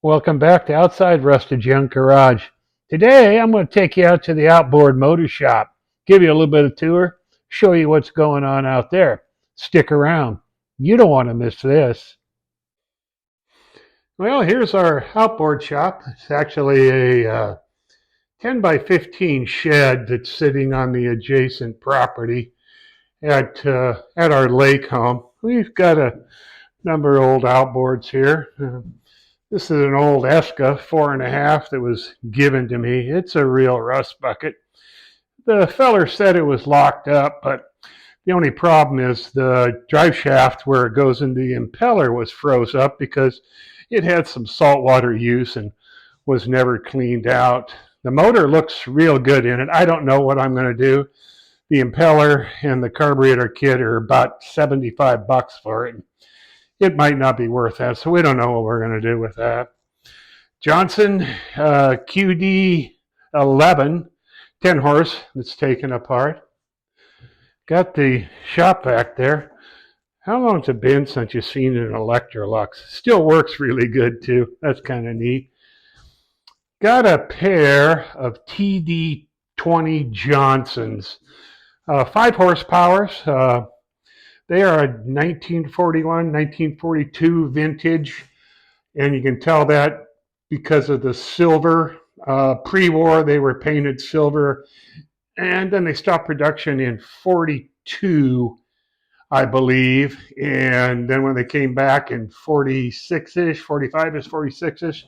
Welcome back to Outside Rusted Junk Garage. Today I'm going to take you out to the Outboard Motor Shop, give you a little bit of tour, show you what's going on out there. Stick around. You don't want to miss this. Well, here's our outboard shop. It's actually a 10 by 15 shed that's sitting on the adjacent property at our lake home. We've got a number of old outboards here. This is an old Esca 4.5 that was given to me. It's a real rust bucket. The feller said it was locked up, but the only problem is the drive shaft where it goes into the impeller was froze up because it had some saltwater use and was never cleaned out. The motor looks real good in it. I don't know what I'm going to do. The impeller and the carburetor kit are about $75 for it. It might not be worth that, so we don't know what we're going to do with that. Johnson QD11, 10 horse that's taken apart. Got the shop back there. How long's it been since you've seen an Electrolux? Still works really good too. That's kind of neat. Got a pair of TD20 Johnsons, 5 horsepowers. They are a 1941, 1942 vintage, and you can tell that because of the silver. Pre-war, they were painted silver, and then they stopped production in 42, I believe, and then when they came back in 46-ish, 45-ish, 46-ish,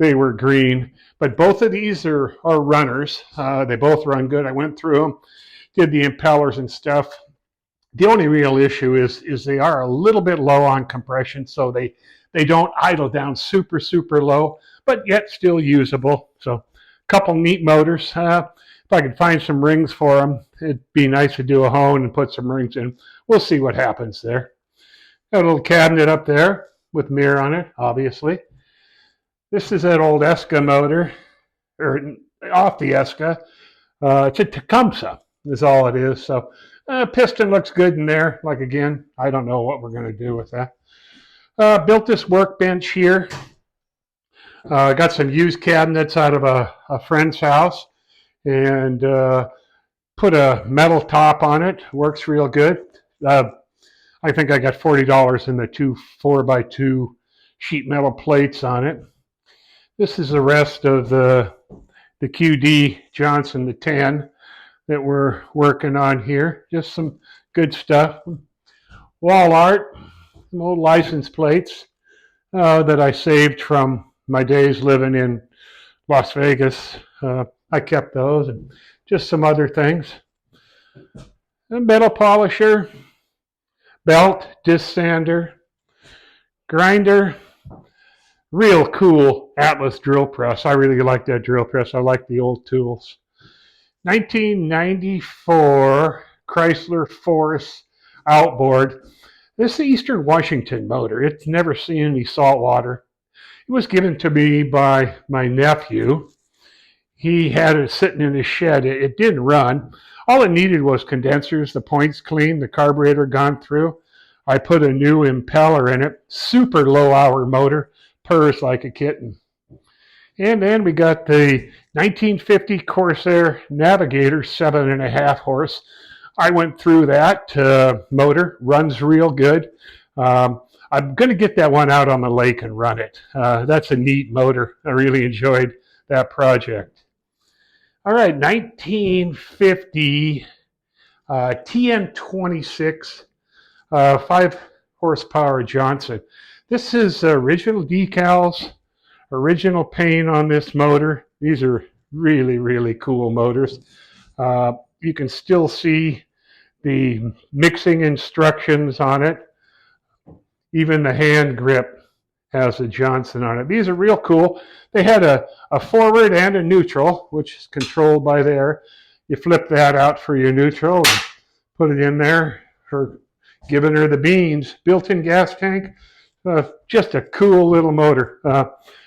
they were green. But both of these are runners. They both run good. I went through them, did the impellers and stuff. The only real issue is they are a little bit low on compression, so they don't idle down super low, but yet still usable. So a couple neat motors. If I could find some rings for them, it'd be nice to do a hone and put some rings in. We'll see what happens there. Got a little cabinet up there with mirror on it, obviously. This is that old Esca motor, or off the Esca. It's a Tecumseh is all it is. So piston looks good in there. Like again, I don't know what we're going to do with that. Built this workbench here. Got some used cabinets out of a friend's house and put a metal top on it. Works real good. I think I got $40 in the 2 4x2 sheet metal plates on it. This is the rest of the QD Johnson, the 10 that we're working on here. Just some good stuff. Wall art, some old license plates that I saved from my days living in Las Vegas. I kept those and just some other things. A metal polisher, belt, disc sander, grinder, real cool Atlas drill press. I really like that drill press. I like the old tools. 1994 Chrysler Force outboard. This is the Eastern Washington motor. It's never seen any salt water. It was given to me by my nephew. He had it sitting in his shed. It didn't run. All it needed was condensers, the points clean, the carburetor gone through. I put a new impeller in it. Super low hour motor. Purrs like a kitten. And then we got the 1950 Corsair Navigator 7.5 horse. I went through that motor, runs real good. I'm going to get that one out on the lake and run it. That's a neat motor. I really enjoyed that project. All right, 1950 TN26 5 horsepower Johnson. This is original decals, original paint on this motor. These are really cool motors. You can still see the mixing instructions on it. Even the hand grip has a Johnson on it. These are real cool. They had a forward and a neutral, which is controlled by there. You flip that out for your neutral and put it in there for giving her the beans. Built-in gas tank. Just a cool little motor.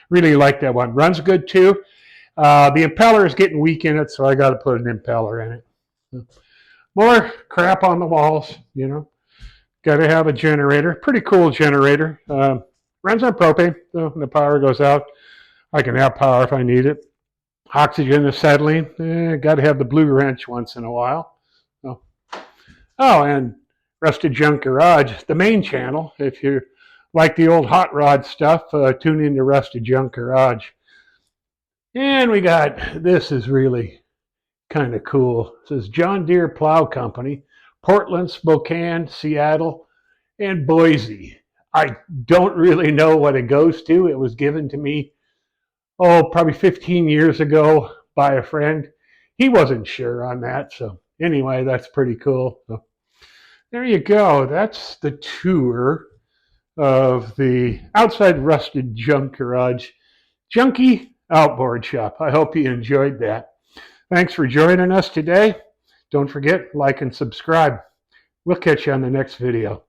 Really like that one. Runs good too. The impeller is getting weak in it, so I got to put an impeller in it. More crap on the walls, you know. Got to have a generator. Pretty cool generator. Runs on propane, so when the power goes out, I can have power if I need it. Oxygen, acetylene, got to have the blue wrench once in a while. So, oh, and Rusted Junk Garage, the main channel. If you like the old hot rod stuff, tune into Rusted Junk Garage. And we got, this is really kind of cool. It says John Deere Plow Company, Portland, Spokane, Seattle, and Boise. I don't really know what it goes to. It was given to me, probably 15 years ago by a friend. He wasn't sure on that. So anyway, that's pretty cool. So there you go. That's the tour of the outside Rusted Junk Garage Junkie Outboard Shop. I hope you enjoyed that. Thanks for joining us today. Don't forget, like and subscribe. We'll catch you on the next video.